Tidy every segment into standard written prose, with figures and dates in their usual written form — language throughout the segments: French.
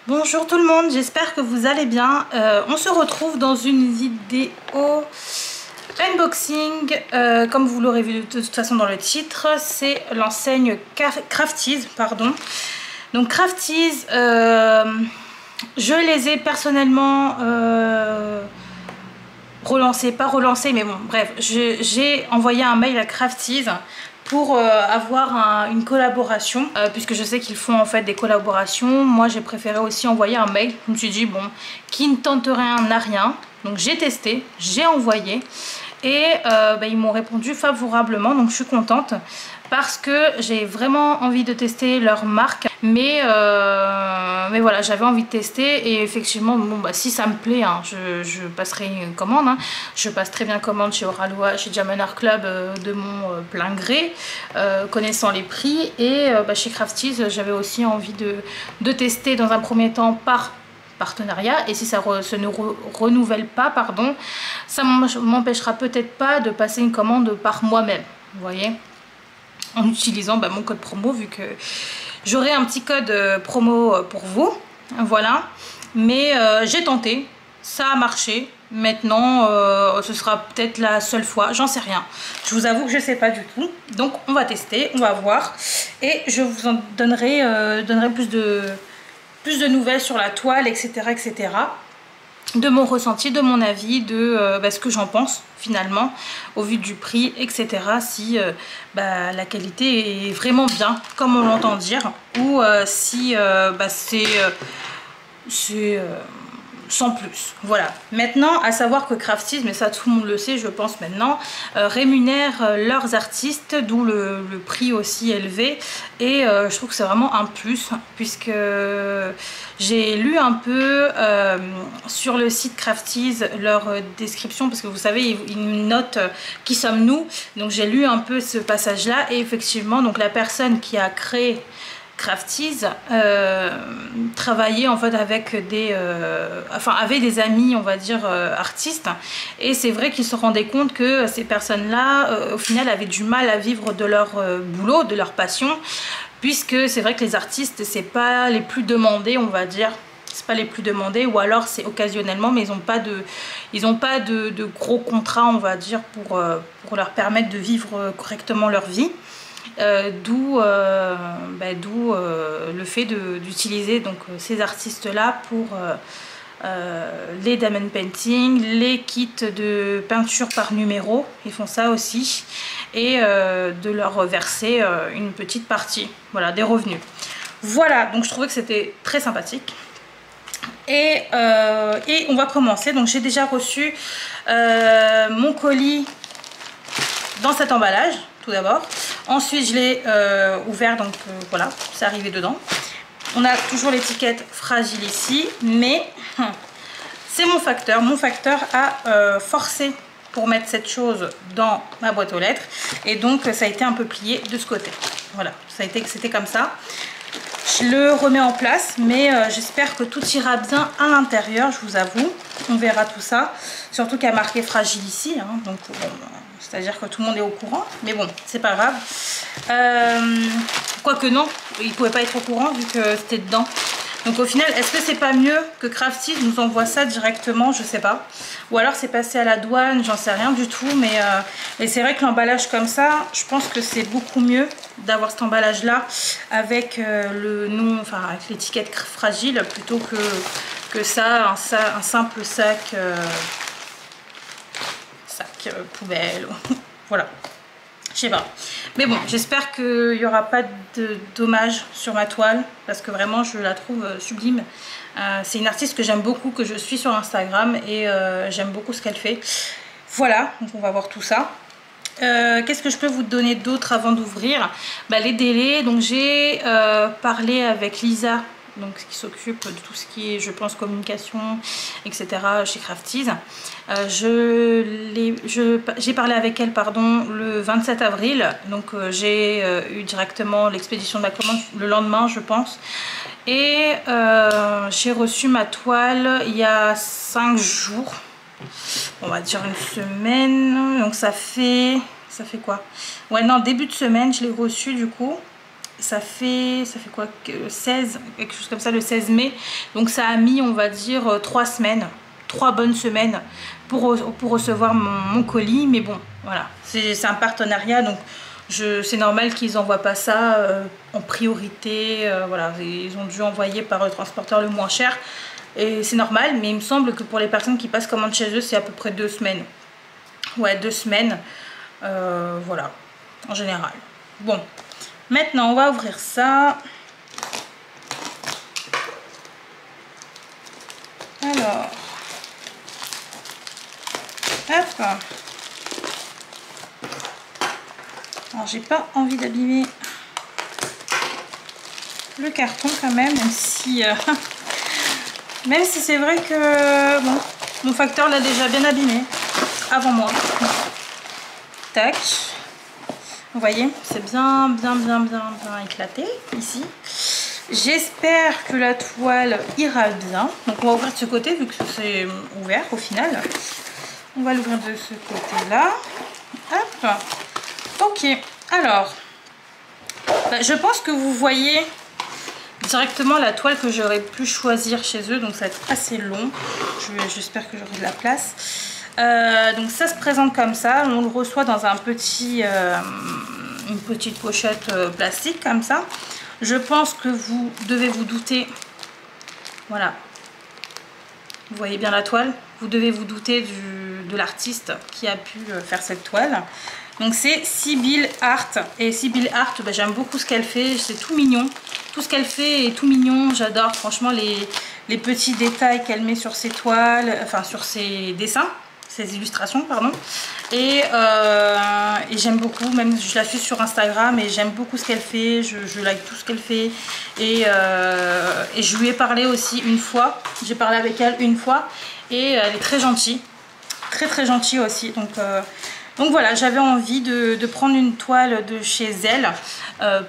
Bonjour tout le monde, j'espère que vous allez bien. On se retrouve dans une vidéo unboxing. Comme vous l'aurez vu de toute façon dans le titre, c'est l'enseigne Crafties, pardon. Donc Crafties, je les ai personnellement relancés, pas relancés, mais bon, bref, j'ai envoyé un mail à Crafties pour avoir une collaboration, puisque je sais qu'ils font en fait des collaborations. Moi j'ai préféré aussi envoyer un mail. Je me suis dit bon, qui ne tente rien n'a rien. Donc j'ai testé, j'ai envoyé et ils m'ont répondu favorablement, donc je suis contente parce que j'ai vraiment envie de tester leur marque, mais voilà, j'avais envie de tester et effectivement bon, si ça me plaît, hein, je passerai une commande, hein. Je passe très bien commande chez Oralois, chez Diamond Art Club de mon plein gré, connaissant les prix, et chez Crafties j'avais aussi envie de tester dans un premier temps par partenariat, et si ça ne renouvelle pas, pardon, ça m'empêchera peut-être pas de passer une commande par moi-même, vous voyez, en utilisant mon code promo, vu que j'aurai un petit code promo pour vous, voilà. Mais j'ai tenté, ça a marché. Maintenant ce sera peut-être la seule fois, j'en sais rien, je vous avoue que je sais pas du tout. Donc on va tester, on va voir, et je vous en donnerai, plus de nouvelles sur la toile, etc., etc., de mon ressenti, de mon avis, de ce que j'en pense finalement au vu du prix, etc., si la qualité est vraiment bien comme on l'entend dire, ou si c'est sans plus. Voilà. Maintenant, à savoir que Crafties, mais ça tout le monde le sait je pense maintenant, rémunère leurs artistes, d'où le prix aussi élevé, et je trouve que c'est vraiment un plus, puisque j'ai lu un peu sur le site Crafties leur description, parce que vous savez ils notent qui sommes-nous, donc j'ai lu un peu ce passage là, et effectivement donc la personne qui a créé Crafties travaillait en fait avec avait des amis, on va dire, artistes, et c'est vrai qu'ils se rendaient compte que ces personnes là au final avaient du mal à vivre de leur boulot, de leur passion, puisque c'est vrai que les artistes c'est pas les plus demandés, on va dire, c'est pas les plus demandés, ou alors c'est occasionnellement, mais ils n'ont pas de gros contrats, on va dire, pour leur permettre de vivre correctement leur vie. D'où le fait d'utiliser donc ces artistes là pour les diamond painting, les kits de peinture par numéro, ils font ça aussi, et de leur verser une petite partie, voilà, des revenus. Voilà, donc je trouvais que c'était très sympathique. Et on va commencer. Donc j'ai déjà reçu mon colis dans cet emballage tout d'abord. Ensuite je l'ai ouvert, donc voilà, c'est arrivé dedans. On a toujours l'étiquette fragile ici, mais c'est mon facteur a forcé pour mettre cette chose dans ma boîte aux lettres, et donc ça a été un peu plié de ce côté. Voilà, c'était comme ça. Je le remets en place, mais j'espère que tout ira bien à l'intérieur, je vous avoue. On verra tout ça, surtout qu'il y a marqué fragile ici, hein, donc bon, c'est-à-dire que tout le monde est au courant, mais bon, c'est pas grave. Quoique non, il pouvait pas être au courant vu que c'était dedans. Donc au final, est-ce que c'est pas mieux que Crafties nous envoie ça directement? Je sais pas. Ou alors c'est passé à la douane, j'en sais rien du tout. Mais c'est vrai que l'emballage comme ça, je pense que c'est beaucoup mieux d'avoir cet emballage là avec le nom, enfin avec l'étiquette fragile, plutôt que ça, un simple sac, poubelle. Voilà. Je sais pas. Mais bon, j'espère qu'il n'y aura pas de dommages sur ma toile, parce que vraiment je la trouve sublime. C'est une artiste que j'aime beaucoup, que je suis sur Instagram, et j'aime beaucoup ce qu'elle fait. Voilà, donc on va voir tout ça. Qu'est-ce que je peux vous donner d'autre avant d'ouvrir? Les délais. Donc j'ai parlé avec Lisa, donc qui s'occupe de tout ce qui est, je pense, communication, etc. chez Crafties. J'ai parlé avec elle, pardon, le 27 avril. Donc j'ai eu directement l'expédition de la commande le lendemain, je pense. Et j'ai reçu ma toile il y a 5 jours. On va dire une semaine. Donc ça fait quoi? Ouais, non, début de semaine, je l'ai reçu du coup. ça fait quoi, 16, quelque chose comme ça, le 16 mai. Donc ça a mis, on va dire, 3 semaines, 3 bonnes semaines pour recevoir mon colis. Mais bon, voilà, c'est un partenariat, donc c'est normal qu'ils n'envoient pas ça en priorité. Voilà, ils ont dû envoyer par le transporteur le moins cher. Et c'est normal, mais il me semble que pour les personnes qui passent commande chez eux, c'est à peu près 2 semaines. Ouais, 2 semaines. Voilà, en général. Bon, maintenant on va ouvrir ça. Alors, hop. Alors j'ai pas envie d'abîmer le carton quand même, même si c'est vrai que bon, mon facteur l'a déjà bien abîmé avant moi. Tac. Vous voyez, c'est bien éclaté ici. J'espère que la toile ira bien. Donc on va ouvrir de ce côté vu que c'est ouvert au final. On va l'ouvrir de ce côté-là. Hop. Ok. Alors, je pense que vous voyez directement la toile que j'aurais pu choisir chez eux. Donc ça va être assez long. J'espère que j'aurai de la place. Donc ça se présente comme ça. On le reçoit dans un petit... une petite pochette plastique comme ça. Je pense que vous devez vous douter, voilà, vous voyez bien la toile, vous devez vous douter de l'artiste qui a pu faire cette toile. Donc c'est Sibylle Art, et Sibylle Art, bah, j'aime beaucoup ce qu'elle fait, c'est tout mignon, tout ce qu'elle fait est tout mignon, j'adore franchement les petits détails qu'elle met sur ses toiles, enfin sur ses dessins, ses illustrations pardon, et j'aime beaucoup, même je la suis sur Instagram et j'aime beaucoup ce qu'elle fait, je like tout ce qu'elle fait, et je lui ai parlé aussi une fois, j'ai parlé avec elle une fois et elle est très gentille, très gentille aussi, donc voilà, j'avais envie de prendre une toile de chez elle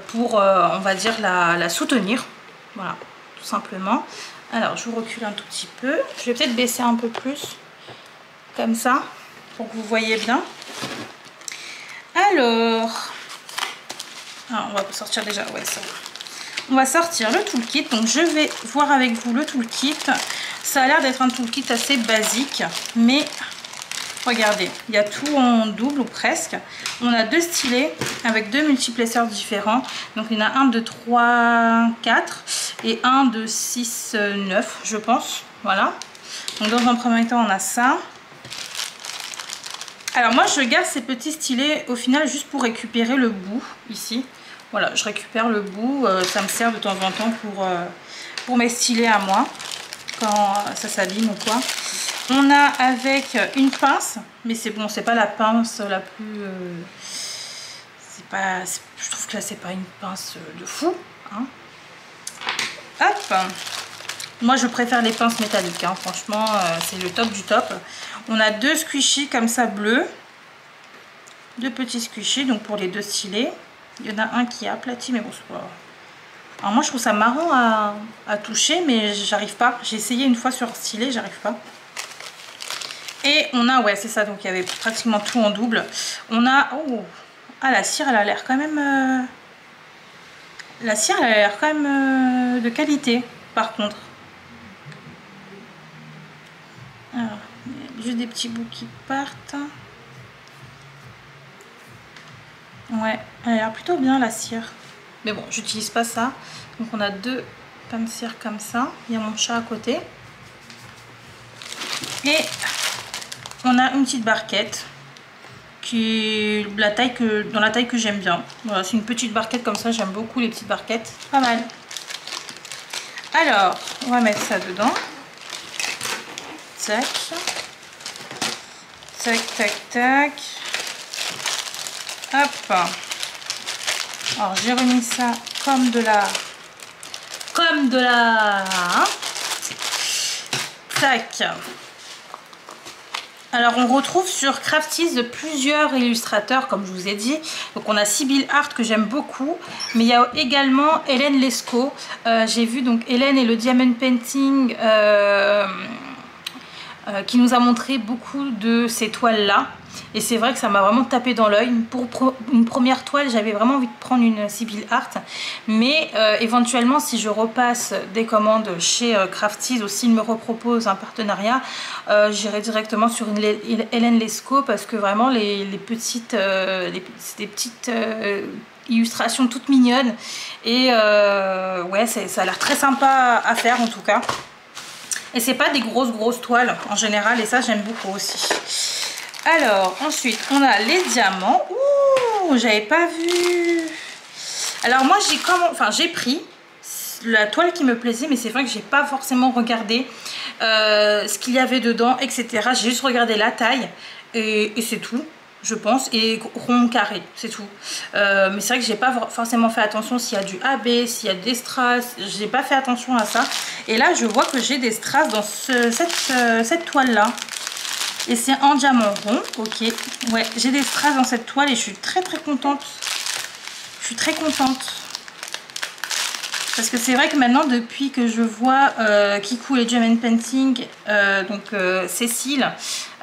pour on va dire la soutenir, voilà, tout simplement. Alors je vous recule un tout petit peu, je vais peut-être baisser un peu plus comme ça pour que vous voyez bien. Alors on va sortir déjà, ouais, ça. On va sortir le toolkit, donc je vais voir avec vous le toolkit. Ça a l'air d'être un toolkit assez basique, mais regardez, il y a tout en double ou presque. On a 2 stylets avec 2 multiplesseurs différents, donc il y en a un de 3, 4 et un de 6, 9 je pense, voilà. Donc dans un premier temps on a ça. Alors moi je garde ces petits stylets au final juste pour récupérer le bout ici. Voilà, je récupère le bout, ça me sert de temps en temps pour mes stylets à moi quand ça s'abîme ou quoi. On a avec une pince, mais c'est bon, c'est pas la pince la plus... je trouve que là c'est pas une pince de fou, hein. Hop. Moi je préfère les pinces métalliques, hein. Franchement c'est le top du top. On a 2 squishies comme ça bleus, 2 petits squishies donc pour les 2 stylets. Il y en a un qui est aplati, mais bon c'est pas... Alors moi je trouve ça marrant à toucher, mais j'arrive pas. J'ai essayé une fois sur un stylet, j'arrive pas. Et on a, ouais c'est ça, donc il y avait pratiquement tout en double. On a, oh, ah la cire elle a l'air quand même... La cire elle a l'air quand même de qualité par contre. Alors, juste des petits bouts qui partent. Ouais, elle a l'air plutôt bien la cire. Mais bon, j'utilise pas ça. Donc on a 2 pains de cire comme ça. Il y a mon chat à côté. Et on a une petite barquette qui est dans la taille que j'aime bien. Voilà, c'est une petite barquette comme ça, j'aime beaucoup les petites barquettes. Pas mal. Alors, on va mettre ça dedans. Tac. Tac, tac, tac. Hop. Alors j'ai remis ça comme de la... Hein. Tac. Alors on retrouve sur Crafties plusieurs illustrateurs comme je vous ai dit. Donc on a Sibylle Art que j'aime beaucoup, mais il y a également Hélène Lescaut. J'ai vu donc Hélène et le Diamond Painting qui nous a montré beaucoup de ces toiles là. Et c'est vrai que ça m'a vraiment tapé dans l'œil. Pour une première toile, j'avais vraiment envie de prendre une Sibylle Art. Mais éventuellement, si je repasse des commandes chez Crafties ou s'ils me repropose un partenariat, j'irai directement sur une Hélène Lescaut parce que vraiment les petites, c'est des petites illustrations toutes mignonnes. Et ouais, ça a l'air très sympa à faire en tout cas. Et c'est pas des grosses toiles en général, et ça j'aime beaucoup aussi. Alors ensuite on a les diamants. Ouh, j'avais pas vu. Alors moi j'ai pris la toile qui me plaisait, mais c'est vrai que j'ai pas forcément regardé ce qu'il y avait dedans, etc. J'ai juste regardé la taille et c'est tout, je pense, et rond, carré, c'est tout. Mais c'est vrai que j'ai pas forcément fait attention s'il y a du AB, s'il y a des strass, j'ai pas fait attention à ça. Et là je vois que j'ai des strass dans cette toile là. Et c'est en diamant rond, ok. Ouais, j'ai des strass dans cette toile et je suis très contente. Je suis très contente. Parce que c'est vrai que maintenant, depuis que je vois Kikou et Diamond Painting, Cécile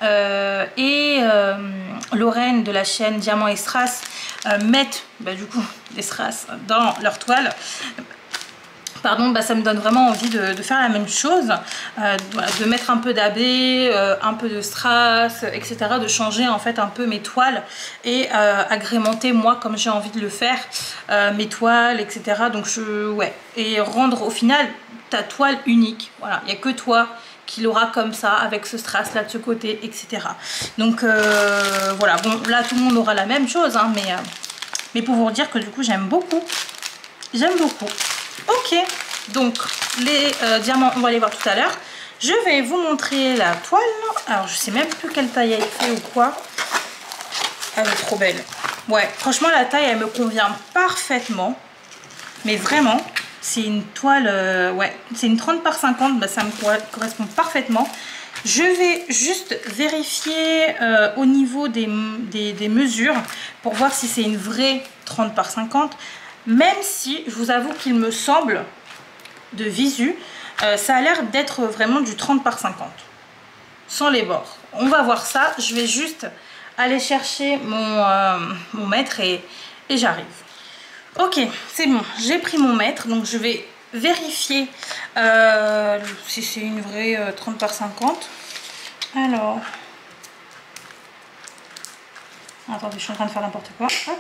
et Lorraine de la chaîne Diamant et Strass mettent du coup des strass dans leur toile, pardon, ça me donne vraiment envie de faire la même chose, voilà, de mettre un peu d'AB, un peu de strass, etc. De changer en fait un peu mes toiles et agrémenter moi comme j'ai envie de le faire, mes toiles, etc. Donc ouais, et rendre au final ta toile unique. Voilà, il n'y a que toi qui l'aura comme ça, avec ce strass là de ce côté, etc. Donc voilà, bon là tout le monde aura la même chose, hein, mais pour vous dire que du coup j'aime beaucoup. J'aime beaucoup. Ok, donc les diamants, on va les voir tout à l'heure. Je vais vous montrer la toile. Alors je sais même plus quelle taille elle fait ou quoi. Elle est trop belle. Ouais, franchement la taille elle me convient parfaitement. Mais vraiment, c'est une toile, ouais, c'est une 30 par 50, ça me correspond parfaitement. Je vais juste vérifier au niveau des mesures pour voir si c'est une vraie 30 par 50. Même si, je vous avoue qu'il me semble, de visu, ça a l'air d'être vraiment du 30 par 50. Sans les bords. On va voir ça. Je vais juste aller chercher mon mètre et j'arrive. Ok, c'est bon. J'ai pris mon mètre. Donc je vais vérifier si c'est une vraie 30 par 50. Alors... Attendez, je suis en train de faire n'importe quoi. Hop.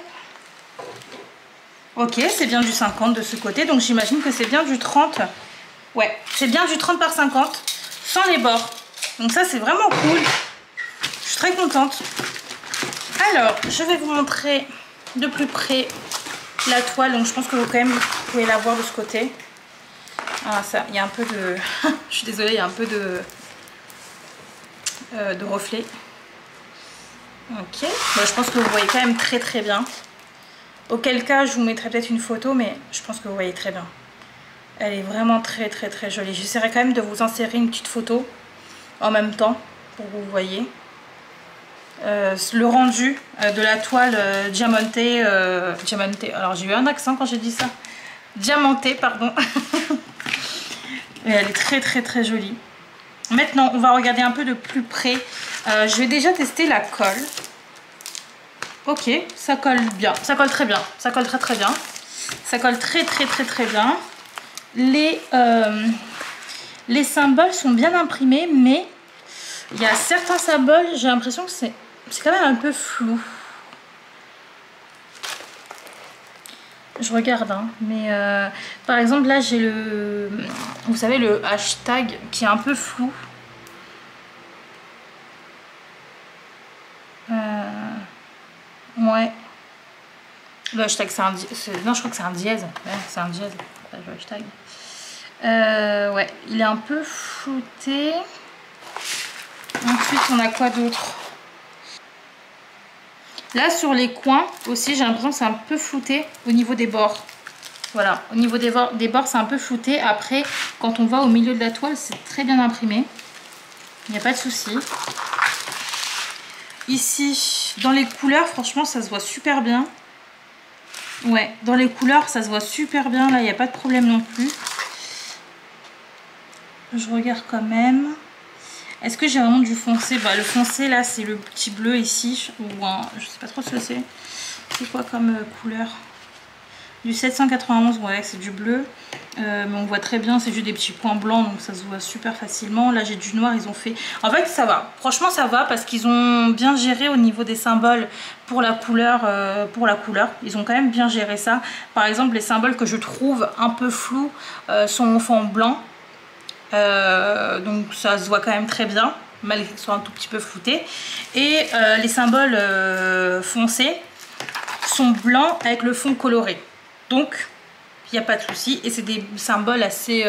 Ok, c'est bien du 50 de ce côté, donc j'imagine que c'est bien du 30. Ouais, c'est bien du 30 par 50, sans les bords. Donc ça, c'est vraiment cool. Je suis très contente. Alors, je vais vous montrer de plus près la toile. Donc je pense que vous, quand même, vous pouvez la voir de ce côté. Ah, ça, il y a un peu de... je suis désolée, il y a un peu de reflet. Ok, bon, je pense que vous voyez quand même très bien. Auquel cas, je vous mettrai peut-être une photo, mais je pense que vous voyez très bien. Elle est vraiment très jolie. J'essaierai quand même de vous insérer une petite photo en même temps, pour que vous voyez. Le rendu de la toile diamantée. Alors, j'ai eu un accent quand j'ai dit ça. Diamantée, pardon. Et elle est très jolie. Maintenant, on va regarder un peu de plus près. Je vais déjà tester la colle. Ok, ça colle bien, ça colle très bien, ça colle très bien, ça colle très bien. Les symboles sont bien imprimés, mais il y a certains symboles, j'ai l'impression que c'est quand même un peu flou. Je regarde, hein, mais par exemple là j'ai vous savez, le hashtag qui est un peu flou. Ouais. Le hashtag, c'est un dièse. Non, je crois que c'est un dièse. Ouais, c'est un dièse. Le hashtag. Ouais, il est un peu flouté. Ensuite, on a quoi d'autre? Là, sur les coins aussi, j'ai l'impression que c'est un peu flouté au niveau des bords. Voilà, au niveau des bords, c'est un peu flouté. Après, quand on va au milieu de la toile, c'est très bien imprimé. Il n'y a pas de souci. Ici, dans les couleurs, franchement, ça se voit super bien. Ouais, dans les couleurs, ça se voit super bien. Là, il n'y a pas de problème non plus. Je regarde quand même. Est-ce que j'ai vraiment du foncé? Bah, le foncé là c'est le petit bleu ici, ou un, je sais pas trop ce que c'est. C'est quoi comme couleur? Du 791, ouais, c'est du bleu. Mais on voit très bien, c'est juste des petits points blancs, donc ça se voit super facilement. Là j'ai du noir, ils ont fait... En fait ça va, franchement ça va, parce qu'ils ont bien géré au niveau des symboles pour la couleur. Ils ont quand même bien géré ça. Par exemple, les symboles que je trouve un peu flous sont au fond blanc. Donc ça se voit quand même très bien, malgré qu'ils soient un tout petit peu floutés. Et les symboles foncés sont blancs avec le fond coloré. Donc il n'y a pas de souci. Et c'est des symboles assez...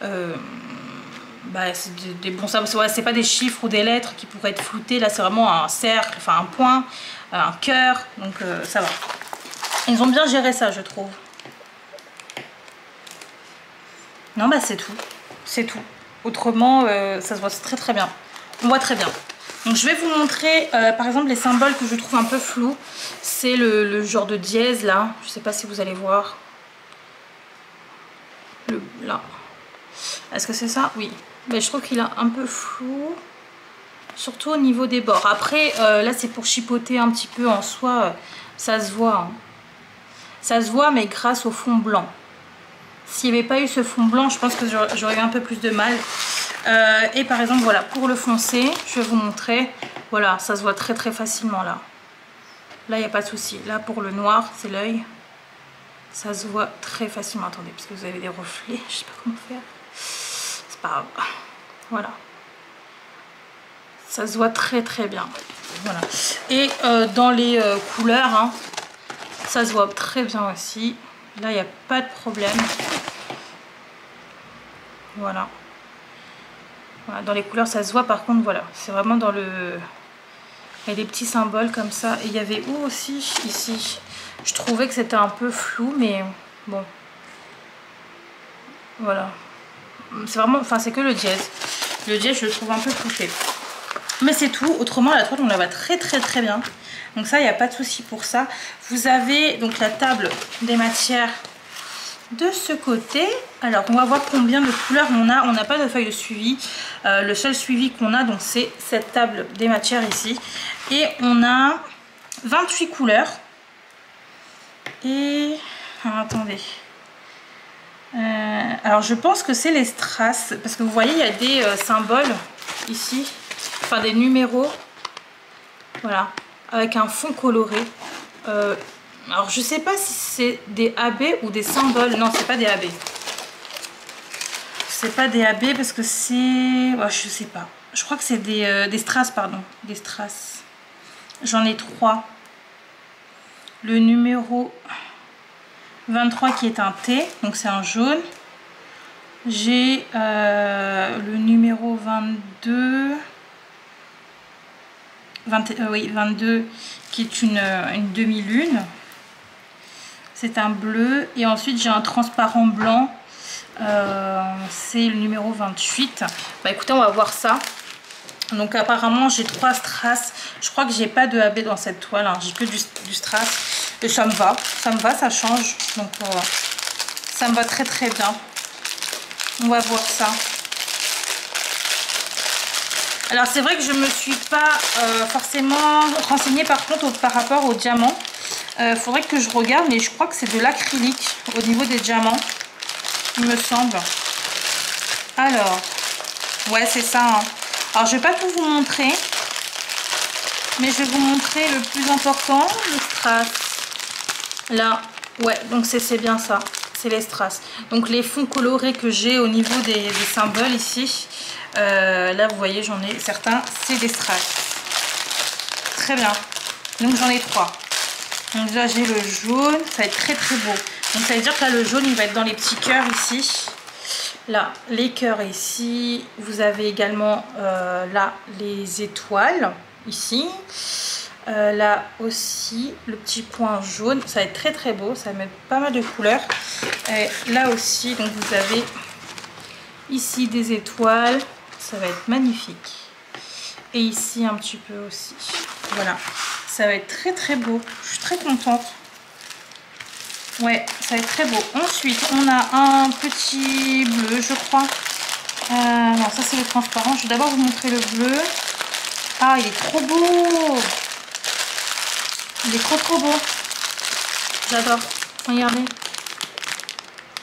c'est des bons symboles. Ouais, c'est pas des chiffres ou des lettres qui pourraient être floutés. Là c'est vraiment un cercle, enfin un point, un cœur. Donc ça va. Ils ont bien géré ça, je trouve. Non bah c'est tout. C'est tout. Autrement, ça se voit très très bien. On voit très bien. Donc je vais vous montrer, par exemple, les symboles que je trouve un peu flous. C'est le genre de dièse là. Je sais pas si vous allez voir. Là. Est-ce que c'est ça? Oui. Mais je trouve qu'il est un peu flou. Surtout au niveau des bords. Après, là c'est pour chipoter un petit peu en soi. Ça se voit. Hein. Ça se voit, mais grâce au fond blanc. S'il n'y avait pas eu ce fond blanc, je pense que j'aurais eu un peu plus de mal. Et par exemple, voilà, pour le foncé, je vais vous montrer. Voilà, ça se voit très très facilement là. Là, il n'y a pas de souci. Là, pour le noir, c'est l'œil. Ça se voit très facilement. Attendez, parce que vous avez des reflets. Je sais pas comment faire. C'est pas grave. Voilà. Ça se voit très très bien. Voilà. Et dans les couleurs, hein, ça se voit très bien aussi. Là, il n'y a pas de problème. Voilà. Voilà. Dans les couleurs, ça se voit. Par contre, voilà. C'est vraiment dans le... Il y a des petits symboles comme ça. Et il y avait où aussi? Ici. Je trouvais que c'était un peu flou, mais bon. Voilà. C'est vraiment... Enfin, c'est que le dièse. Le dièse, je le trouve un peu flouté. Mais c'est tout. Autrement, la toile, on la voit très très très bien. Donc ça, il n'y a pas de souci pour ça. Vous avez donc la table des matières de ce côté. Alors, on va voir combien de couleurs on a. On n'a pas de feuille de suivi. Le seul suivi qu'on a, donc c'est cette table des matières ici. Et on a 28 couleurs. Et... Alors, attendez. Alors, je pense que c'est les strass. Parce que vous voyez, il y a des symboles ici. Enfin, des numéros. Voilà. Avec un fond coloré. Alors je sais pas si c'est des AB ou des symboles. Non, c'est pas des AB. C'est pas des AB parce que c'est... Oh, je sais pas. Je crois que c'est des strass, pardon. Des strass. J'en ai 3. Le numéro 23 qui est un T, donc c'est un jaune. J'ai le numéro 22... 22 qui est une demi-lune. C'est un bleu. Et ensuite j'ai un transparent blanc. C'est le numéro 28. Bah écoutez, on va voir ça. Donc apparemment j'ai 3 strass. Je crois que j'ai pas de AB dans cette toile. Hein. J'ai que du strass. Et ça me va. Ça me va, ça change. Donc ça me va très très bien. On va voir ça. Alors c'est vrai que je ne me suis pas forcément renseignée par contre par rapport aux diamants. Faudrait que je regarde, mais je crois que c'est de l'acrylique au niveau des diamants, il me semble. Alors, ouais c'est ça. Hein. Alors je vais pas tout vous montrer, mais je vais vous montrer le plus important, le strass. Là, ouais, donc c'est bien ça. C'est les strass. Donc les fonds colorés que j'ai au niveau des symboles ici. Là vous voyez j'en ai certains, c'est des strass. Très bien. Donc j'en ai 3. Donc là j'ai le jaune, ça va être très très beau. Donc ça veut dire que là le jaune il va être dans les petits cœurs ici. Là les cœurs ici. Vous avez également là les étoiles ici. Là aussi le petit point jaune, ça va être très très beau, ça va mettre pas mal de couleurs. Et là aussi donc vous avez ici des étoiles. Ça va être magnifique. Et ici un petit peu aussi. Voilà. Ça va être très très beau. Je suis très contente. Ouais, ça va être très beau. Ensuite, on a un petit bleu, je crois. non, ça c'est le transparent. Je vais d'abord vous montrer le bleu. Ah, il est trop beau. Il est trop beau. J'adore. Regardez.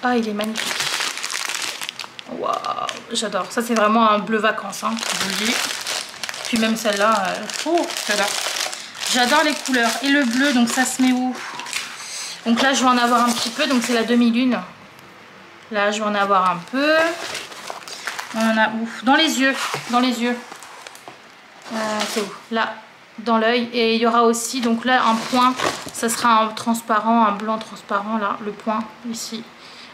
Ah, il est magnifique. Waouh, j'adore. Ça c'est vraiment un bleu vacances, hein, je vous le dis. Puis même celle-là, oh, j'adore. J'adore les couleurs. Et le bleu, donc ça se met où? Donc là, je vais en avoir un petit peu. Donc c'est la demi-lune. Là, je vais en avoir un peu. On en a où? Dans les yeux. Dans les yeux. C'est où? Là, dans l'œil. Et il y aura aussi, donc là, un point. Ça sera un transparent, un blanc transparent, là. Le point, ici.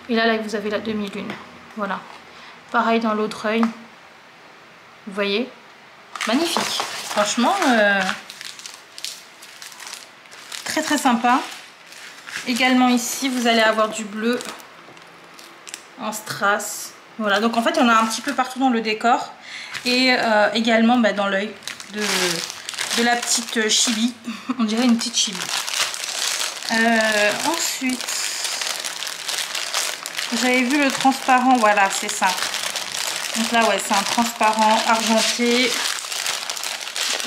Et là, vous avez la demi-lune. Voilà. Pareil dans l'autre œil. Vous voyez? Magnifique. Franchement, très sympa. Également ici, vous allez avoir du bleu en strass. Voilà, donc en fait, on a un petit peu partout dans le décor. Et également dans l'œil de la petite chibi. On dirait une petite chibi. Ensuite, j'avais vu le transparent. Voilà, c'est ça. Donc là, ouais, c'est un transparent argenté.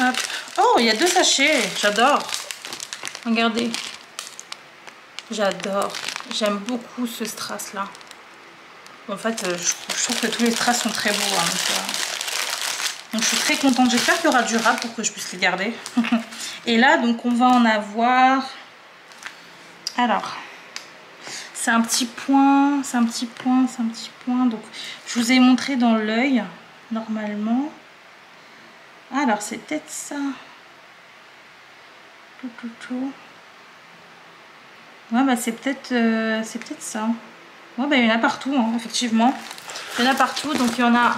Hop. Oh, il y a 2 sachets. J'adore. Regardez. J'adore. J'aime beaucoup ce strass là. En fait, je trouve que tous les strass sont très beaux. Hein, donc je suis très contente. J'espère qu'il y aura du rap pour que je puisse les garder. Et là, donc on va en avoir... Alors, c'est un petit point. C'est un petit point. C'est un petit point. Donc, je vous ai montré dans l'œil, normalement. Alors, c'est peut-être ça. Ouais, bah c'est peut-être ça. Ouais, bah il y en a partout, hein, effectivement. Il y en a partout, donc il y en a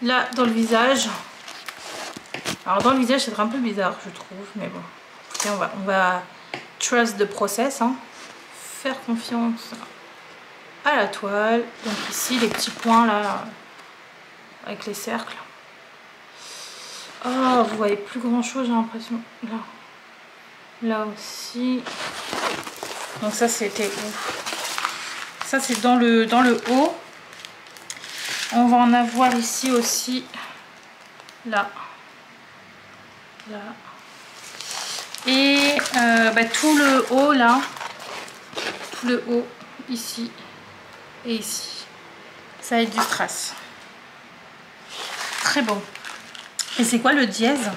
là dans le visage. Alors dans le visage, c'est un peu bizarre, je trouve, mais bon. Écoutez, on va trust the process, hein. Faire confiance à la toile. Donc ici, les petits points là, avec les cercles. Oh, vous voyez plus grand chose, j'ai l'impression. Là. Là aussi. Donc ça c'était où? Ça c'est dans le haut. On va en avoir ici aussi. Là. Là. Et tout le haut là. Tout le haut ici. Et ici. Ça va être du strass. Très beau. Et c'est quoi le dièse?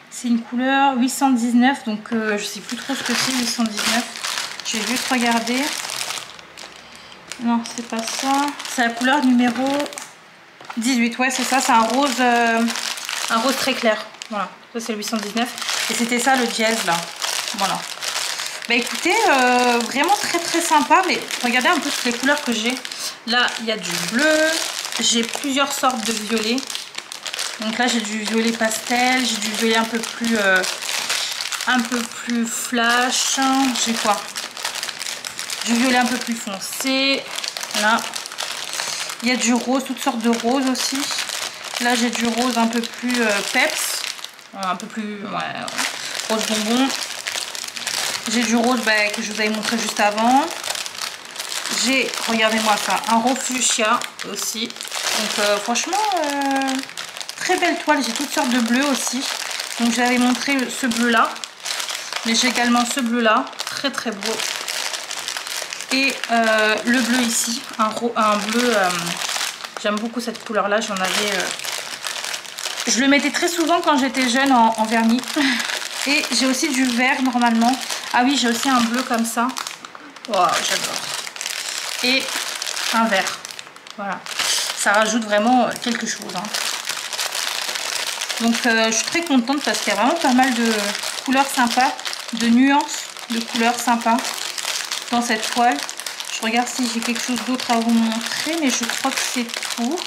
C'est une couleur 819, donc je sais plus trop ce que c'est 819. Je vais juste regarder. Non, c'est pas ça. C'est la couleur numéro 18. Ouais, c'est ça. C'est un rose très clair. Voilà, ça c'est le 819. Et c'était ça le dièse là. Voilà. Bah écoutez, vraiment très sympa. Mais regardez un peu toutes les couleurs que j'ai. Là, il y a du bleu. J'ai plusieurs sortes de violet. Donc là, j'ai du violet pastel. J'ai du violet un peu plus flash. J'ai quoi? Du violet un peu plus foncé. Là, il y a du rose, toutes sortes de roses aussi. Là, j'ai du rose un peu plus peps. Un peu plus rose bonbon. J'ai du rose que je vous avais montré juste avant. J'ai, regardez-moi ça, un rose fuchsia aussi. Donc franchement, très belle toile. J'ai toutes sortes de bleus aussi. Donc j'avais montré ce bleu là. Mais j'ai également ce bleu là. Très beau. Et le bleu ici. Un bleu. J'aime beaucoup cette couleur là. J'en avais... Je le mettais très souvent quand j'étais jeune en vernis. Et j'ai aussi du vert normalement. Ah oui, j'ai aussi un bleu comme ça. Wow, j'adore. Et un vert. Voilà. Ça rajoute vraiment quelque chose. Hein. Donc je suis très contente parce qu'il y a vraiment pas mal de couleurs sympas, de nuances de couleurs sympas dans cette toile. Je regarde si j'ai quelque chose d'autre à vous montrer, mais je crois que c'est tout.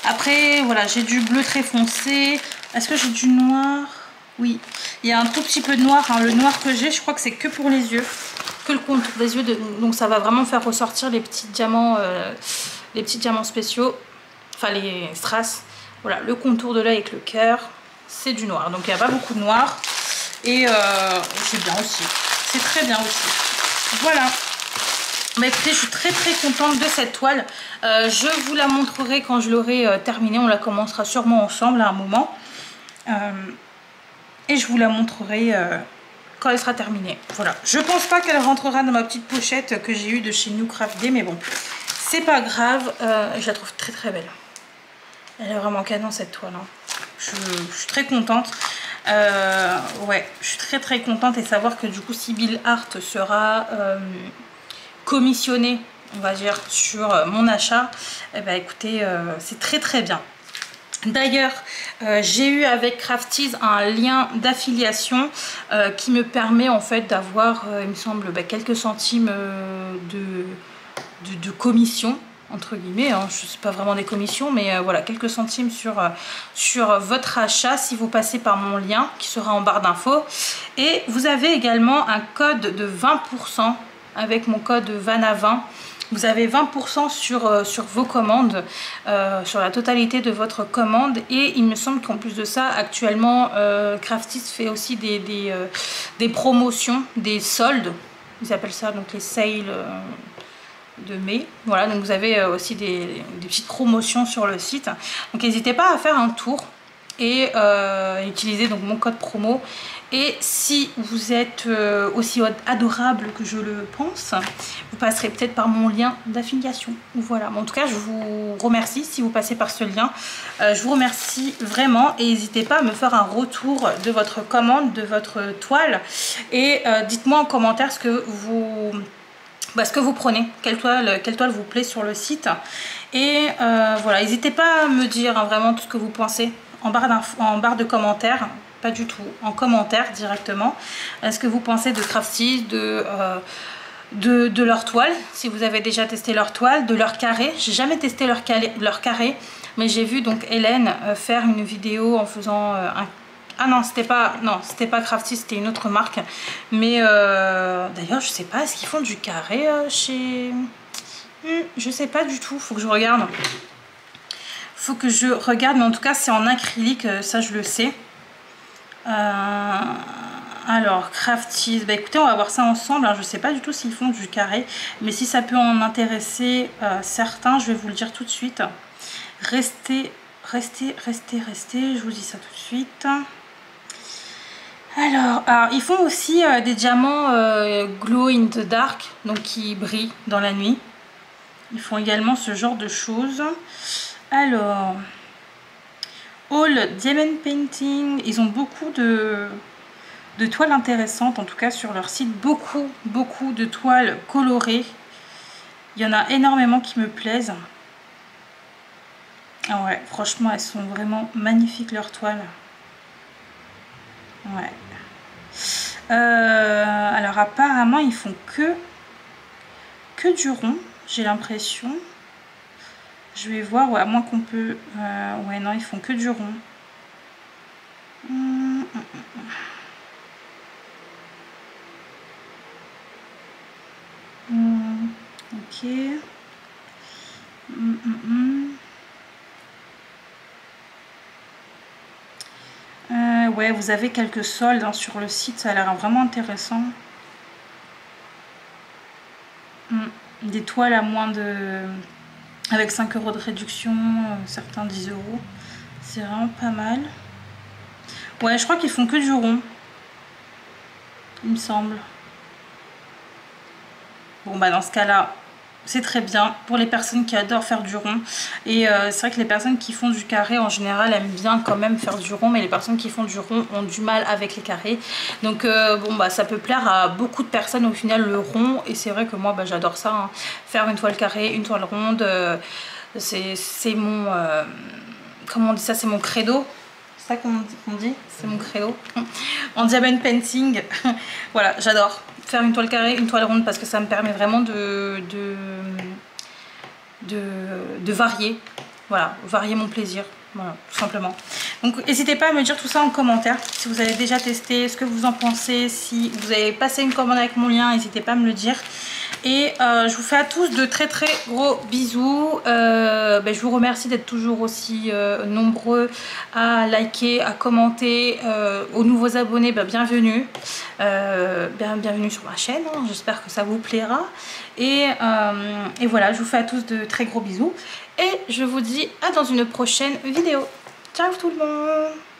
Après, voilà, j'ai du bleu très foncé. Est-ce que j'ai du noir? Oui, il y a un tout petit peu de noir. Hein. Le noir que j'ai, je crois que c'est que pour les yeux. Que le contour des yeux. Donc ça va vraiment faire ressortir les petits diamants spéciaux. Enfin, les strass. Voilà, le contour de l'œil avec le cœur. C'est du noir. Donc il n'y a pas beaucoup de noir. Et c'est bien aussi. C'est très bien aussi. Voilà. Bah écoutez, je suis très contente de cette toile. Je vous la montrerai quand je l'aurai terminée. On la commencera sûrement ensemble à un moment. Et je vous la montrerai quand elle sera terminée. Voilà. Je pense pas qu'elle rentrera dans ma petite pochette que j'ai eue de chez New Craft Day, mais bon, c'est pas grave. Je la trouve très belle. Elle est vraiment canon cette toile. Hein. Je suis très contente. Ouais, je suis très contente et savoir que du coup Sibyl Art sera commissionné, on va dire, sur mon achat. Eh ben écoutez, c'est très bien. D'ailleurs, j'ai eu avec Crafties un lien d'affiliation qui me permet en fait d'avoir, il me semble, quelques centimes de commission, entre guillemets, hein. Je sais pas vraiment des commissions, mais voilà, quelques centimes sur votre achat si vous passez par mon lien qui sera en barre d'infos. Et vous avez également un code de 20% avec mon code VANA20. Vous avez 20% sur vos commandes, sur la totalité de votre commande. Et il me semble qu'en plus de ça, actuellement, Crafties fait aussi des promotions, des soldes. Ils appellent ça donc les sales de mai. Voilà, donc vous avez aussi des petites promotions sur le site. Donc n'hésitez pas à faire un tour et utiliser donc mon code promo. Et si vous êtes aussi adorable que je le pense, vous passerez peut-être par mon lien d'affiliation. Voilà, mais en tout cas je vous remercie si vous passez par ce lien. Je vous remercie vraiment et n'hésitez pas à me faire un retour de votre commande, de votre toile. Et dites-moi en commentaire ce que vous prenez, quelle toile vous plaît sur le site. Et voilà, n'hésitez pas à me dire hein, vraiment tout ce que vous pensez en barre de commentaires. Pas du tout, en commentaire directement. Est-ce que vous pensez de Crafties, de leur toile, si vous avez déjà testé leur toile, de leur carré. J'ai jamais testé leur carré, mais j'ai vu donc Hélène faire une vidéo en faisant ah non, c'était pas Crafties, c'était une autre marque. Mais d'ailleurs, je sais pas, est-ce qu'ils font du carré chez... je sais pas du tout, faut que je regarde. Faut que je regarde, mais en tout cas, c'est en acrylique, ça je le sais. Alors Crafties, bah écoutez, on va voir ça ensemble. Alors, je sais pas du tout s'ils font du carré, mais si ça peut en intéresser certains, je vais vous le dire tout de suite. Restez, je vous dis ça tout de suite. Alors ils font aussi des diamants glow in the dark, donc qui brillent dans la nuit. Ils font également ce genre de choses. Alors All Diamond Painting, ils ont beaucoup de toiles intéressantes, en tout cas sur leur site, beaucoup de toiles colorées. Il y en a énormément qui me plaisent. Ah ouais, franchement, elles sont vraiment magnifiques leurs toiles. Ouais. Alors apparemment, ils font que du rond, j'ai l'impression. Je vais voir, ouais, à moins qu'on peut... ouais, non, ils font que du rond. Ok. Ouais, vous avez quelques soldes hein, sur le site, ça a l'air vraiment intéressant. Des toiles à moins de... avec 5 € de réduction, certains 10 €. C'est vraiment pas mal. Ouais, je crois qu'ils font que du rond. Il me semble. Bon, bah dans ce cas-là, c'est très bien pour les personnes qui adorent faire du rond. Et c'est vrai que les personnes qui font du carré en général aiment bien quand même faire du rond, mais les personnes qui font du rond ont du mal avec les carrés. Donc bon bah ça peut plaire à beaucoup de personnes au final le rond, et c'est vrai que moi bah, j'adore ça, hein. Faire une toile carrée, une toile ronde, c'est mon comment on dit ça, c'est mon credo. C'est ça qu'on dit, c'est mon credo. En diamond painting, voilà, j'adore faire une toile carrée, une toile ronde, parce que ça me permet vraiment de varier, voilà, varier mon plaisir, voilà, tout simplement. Donc n'hésitez pas à me dire tout ça en commentaire, si vous avez déjà testé, ce que vous en pensez, si vous avez passé une commande avec mon lien, n'hésitez pas à me le dire. Et je vous fais à tous de très très gros bisous. Je vous remercie d'être toujours aussi nombreux à liker, à commenter. Aux nouveaux abonnés, bienvenue. Bienvenue sur ma chaîne, hein. J'espère que ça vous plaira. Et voilà, je vous fais à tous de très gros bisous. Et je vous dis à dans une prochaine vidéo. Ciao tout le monde!